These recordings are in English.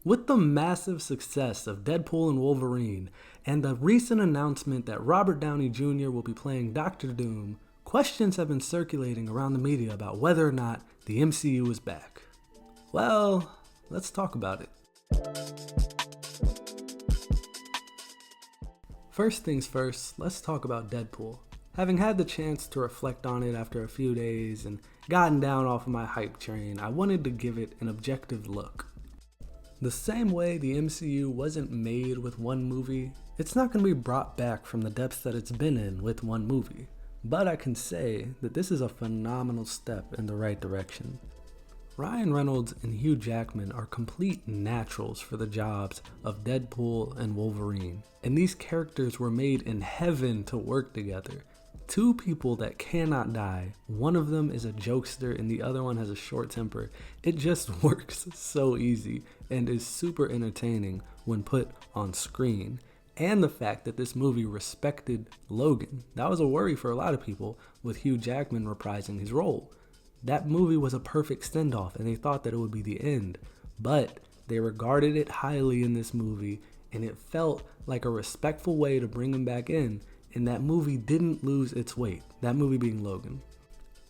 With the massive success of Deadpool and Wolverine, and the recent announcement that Robert Downey Jr. will be playing Doctor Doom, questions have been circulating around the media about whether or not the MCU is back. Well, let's talk about it. First things first, let's talk about Deadpool. Having had the chance to reflect on it after a few days and gotten down off of my hype train, I wanted to give it an objective look. The same way the MCU wasn't made with one movie, it's not going to be brought back from the depths that it's been in with one movie. But I can say that this is a phenomenal step in the right direction. Ryan Reynolds and Hugh Jackman are complete naturals for the jobs of Deadpool and Wolverine, and these characters were made in heaven to work together. Two people that cannot die. One of them is a jokester and the other one has a short temper. It just works so easy and is super entertaining when put on screen. And the fact that this movie respected Logan. That was a worry for a lot of people with Hugh Jackman reprising his role. That movie was a perfect send-off and they thought that it would be the end. But they regarded it highly in this movie and it felt like a respectful way to bring him back in. And that movie didn't lose its weight, that movie being Logan.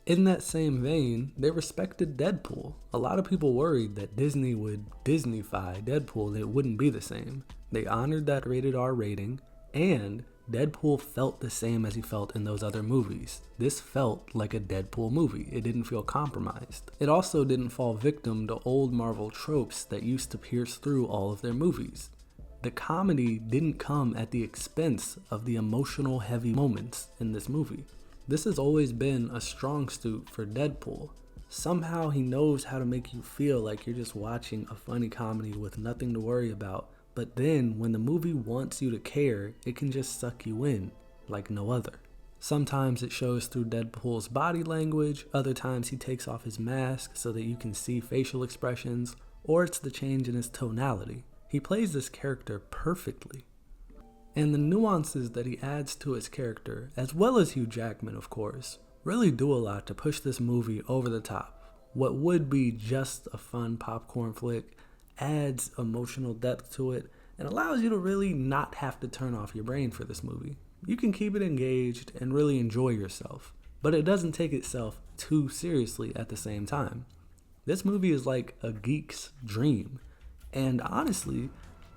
In that same vein, they respected Deadpool. A lot of people worried that Disney would Disneyfy Deadpool, it wouldn't be the same. They honored that rated R rating, and Deadpool felt the same as he felt in those other movies. This felt like a Deadpool movie. It didn't feel compromised. It also didn't fall victim to old Marvel tropes that used to pierce through all of their movies. The comedy didn't come at the expense of the emotional heavy moments in this movie. This has always been a strong suit for Deadpool. Somehow he knows how to make you feel like you're just watching a funny comedy with nothing to worry about, but then when the movie wants you to care, it can just suck you in like no other. Sometimes it shows through Deadpool's body language, other times he takes off his mask so that you can see facial expressions, or it's the change in his tonality. He plays this character perfectly. And the nuances that he adds to his character, as well as Hugh Jackman of course, really do a lot to push this movie over the top. What would be just a fun popcorn flick adds emotional depth to it and allows you to really not have to turn off your brain for this movie. You can keep it engaged and really enjoy yourself, but it doesn't take itself too seriously at the same time. This movie is like a geek's dream. And honestly,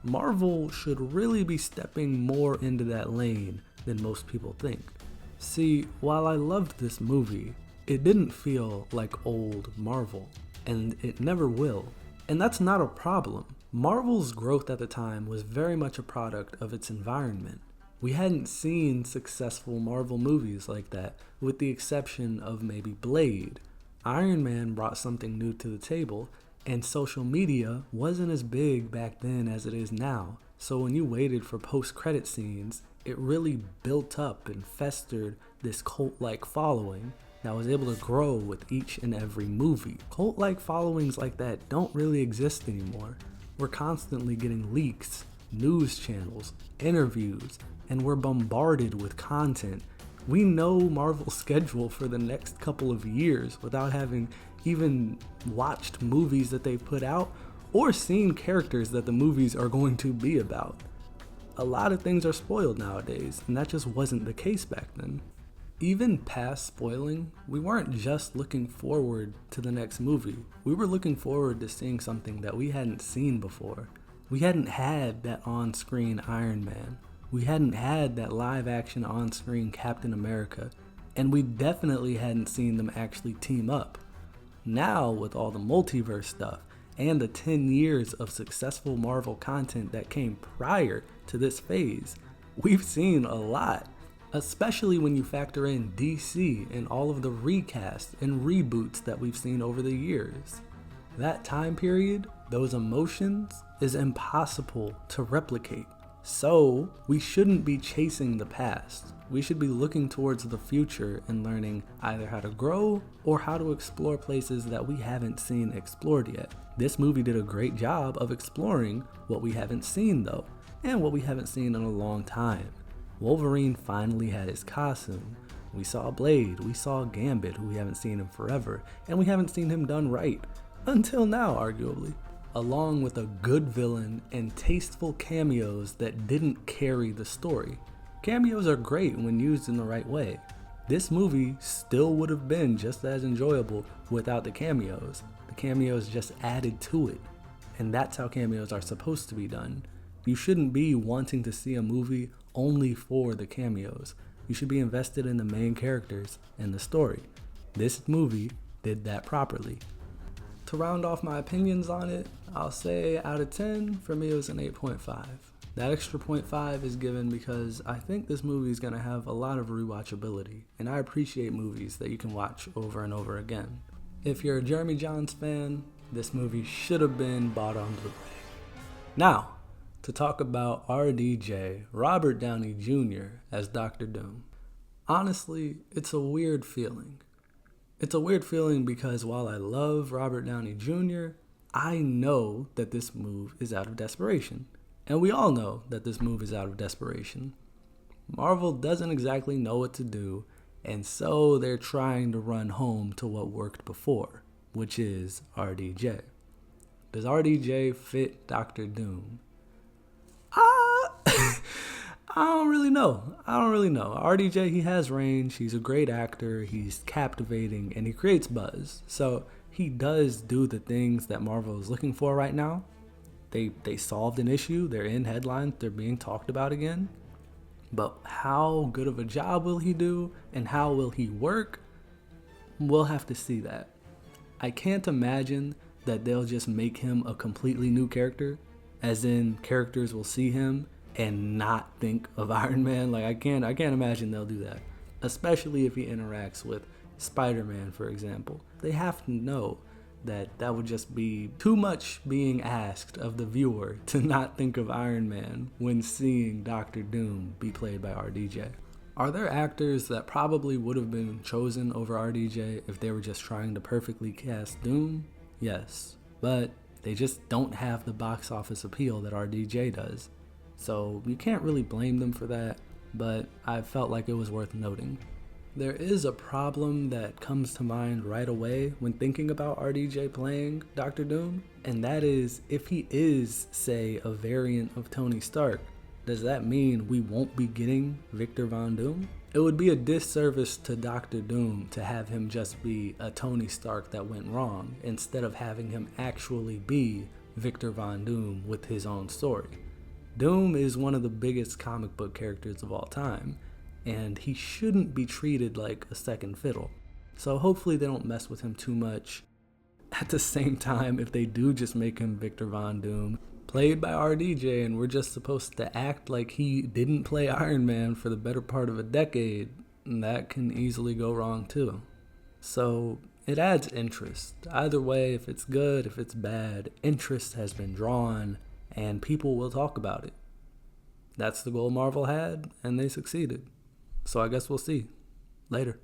Marvel should really be stepping more into that lane than most people think. See, while I loved this movie, it didn't feel like old Marvel, and it never will. And that's not a problem. Marvel's growth at the time was very much a product of its environment. We hadn't seen successful Marvel movies like that, with the exception of maybe Blade. Iron Man brought something new to the table, and social media wasn't as big back then as it is now. So when you waited for post-credit scenes, it really built up and festered this cult-like following that was able to grow with each and every movie. Cult-like followings like that don't really exist anymore. We're constantly getting leaks, news channels, interviews, and we're bombarded with content. We know Marvel's schedule for the next couple of years without having even watched movies that they've put out or seen characters that the movies are going to be about. A lot of things are spoiled nowadays, and that just wasn't the case back then. Even past spoiling, we weren't just looking forward to the next movie. We were looking forward to seeing something that we hadn't seen before. We hadn't had that on-screen Iron Man. We hadn't had that live-action on-screen Captain America. And we definitely hadn't seen them actually team up. Now, with all the multiverse stuff and the 10 years of successful Marvel content that came prior to this phase, we've seen a lot, especially when you factor in DC and all of the recasts and reboots that we've seen over the years. That time period, those emotions, is impossible to replicate. So, we shouldn't be chasing the past. We should be looking towards the future and learning either how to grow or how to explore places that we haven't seen explored yet. This movie did a great job of exploring what we haven't seen though, and what we haven't seen in a long time. Wolverine finally had his costume. We saw Blade, we saw Gambit, who we haven't seen in forever, and we haven't seen him done right. Until now, arguably. along with a good villain and tasteful cameos that didn't carry the story. Cameos are great when used in the right way. This movie still would have been just as enjoyable without the cameos. The cameos just added to it. And that's how cameos are supposed to be done. You shouldn't be wanting to see a movie only for the cameos. You should be invested in the main characters and the story. This movie did that properly. To round off my opinions on it, I'll say out of 10, for me it was an 8.5. That extra 0.5 is given because I think this movie is going to have a lot of rewatchability, and I appreciate movies that you can watch over and over again. If you're a Jeremy Jahns fan, this movie should have been bought on Blu-ray. Now, to talk about RDJ, Robert Downey Jr. as Dr. Doom. Honestly, it's a weird feeling. It's a weird feeling because while I love Robert Downey Jr., I know that this move is out of desperation. And we all know that this move is out of desperation. Marvel doesn't exactly know what to do, and so they're trying to run home to what worked before, which is RDJ. Does RDJ fit Dr. Doom? I don't really know. RDJ, he has range, he's a great actor, he's captivating, and he creates buzz. So he does do the things that Marvel is looking for right now. They solved an issue, they're in headlines, they're being talked about again. But how good of a job will he do, and how will he work? We'll have to see that. I can't imagine that they'll just make him a completely new character, as in characters will see him and not think of Iron Man. Like I can't imagine they'll do that, especially if he interacts with Spider-Man, for example. They have to know that would just be too much being asked of the viewer to not think of Iron Man when seeing Dr. Doom be played by RDJ. Are there actors that probably would have been chosen over RDJ if they were just trying to perfectly cast Doom? Yes, but they just don't have the box office appeal that RDJ does. So you can't really blame them for that, but I felt like it was worth noting. There is a problem that comes to mind right away when thinking about RDJ playing Dr. Doom, and that is if he is, say, a variant of Tony Stark, does that mean we won't be getting Victor Von Doom? It would be a disservice to Dr. Doom to have him just be a Tony Stark that went wrong, instead of having him actually be Victor Von Doom with his own story. Doom is one of the biggest comic book characters of all time, and he shouldn't be treated like a second fiddle. So hopefully they don't mess with him too much. At the same time, if they do just make him Victor Von Doom, played by RDJ, and we're just supposed to act like he didn't play Iron Man for the better part of a decade, that can easily go wrong too. So it adds interest. Either way, if it's good, if it's bad, interest has been drawn, and people will talk about it. That's the goal Marvel had, and they succeeded. So I guess we'll see. Later.